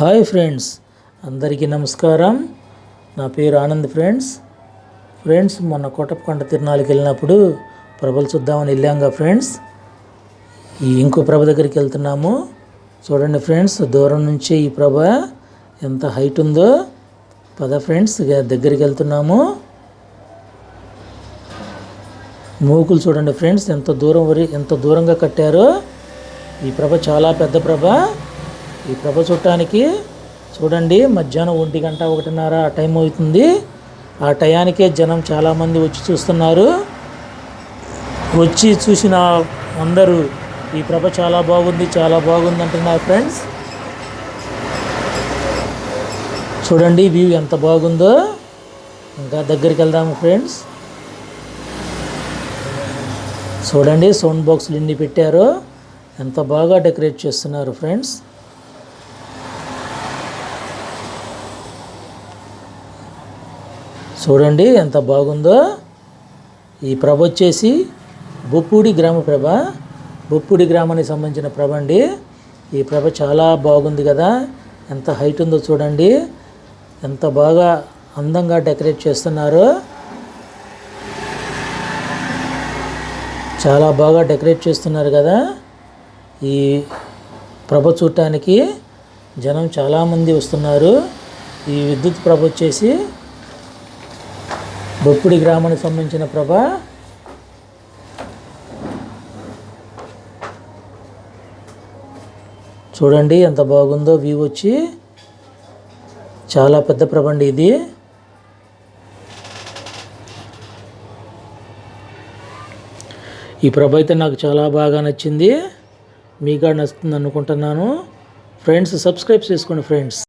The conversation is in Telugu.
హాయ్ ఫ్రెండ్స్, అందరికీ నమస్కారం. నా పేరు ఆనంద్. ఫ్రెండ్స్ మొన్న కోటప్పకొండ తిరునాళ్ళకి వెళ్ళినప్పుడు ప్రభలు చూద్దామని వెళ్ళాంగా ఫ్రెండ్స్. ఈ ఇంకో ప్రభ దగ్గరికి వెళ్తున్నాము. చూడండి ఫ్రెండ్స్, దూరం నుంచి ఈ ప్రభ ఎంత హైట్ ఉందో. పద ఫ్రెండ్స్, దగ్గరికి వెళ్తున్నాము. మూకులు చూడండి ఫ్రెండ్స్, ఎంత దూరంగా కట్టారో. ఈ ప్రభ చాలా పెద్ద ప్రభ. ఈ ప్రభ చూడటానికి చూడండి, మధ్యాహ్నం 1 గంట 1:30 ఆ టైం అవుతుంది. ఆ టయానికే జనం చాలామంది వచ్చి చూస్తున్నారు. వచ్చి చూసిన అందరూ ఈ ప్రభ చాలా బాగుంది అంటున్నారు ఫ్రెండ్స్. చూడండి వ్యూ ఎంత బాగుందో. ఇంకా దగ్గరికి వెళ్దాము ఫ్రెండ్స్. చూడండి సౌండ్ బాక్సులు ఎన్ని పెట్టారో, ఎంత బాగా డెకరేట్ చేస్తున్నారు ఫ్రెండ్స్. చూడండి ఎంత బాగుందో. ఈ ప్రభ వచ్చేసి బొప్పూడి గ్రామ ప్రభ. బొప్పూడి గ్రామానికి సంబంధించిన ప్రభ అండి. ఈ ప్రభ చాలా బాగుంది కదా. ఎంత హైట్ ఉందో చూడండి. ఎంత బాగా అందంగా డెకరేట్ చేస్తున్నారు. చాలా బాగా డెకరేట్ చేస్తున్నారు కదా. ఈ ప్రభ చూడటానికి జనం చాలామంది వస్తున్నారు. ఈ విద్యుత్ ప్రభ వచ్చేసి బొప్పూడి గ్రామానికి సంబంధించిన ప్రభ. చూడండి ఎంత బాగుందో వ్యూ వచ్చి. చాలా పెద్ద ప్రభ అండి ఇది. ఈ ప్రభ అయితే నాకు చాలా బాగా నచ్చింది. మీకు కూడా నచ్చుతుంది అనుకుంటున్నాను. ఫ్రెండ్స్, సబ్స్క్రైబ్ చేసుకోండి ఫ్రెండ్స్.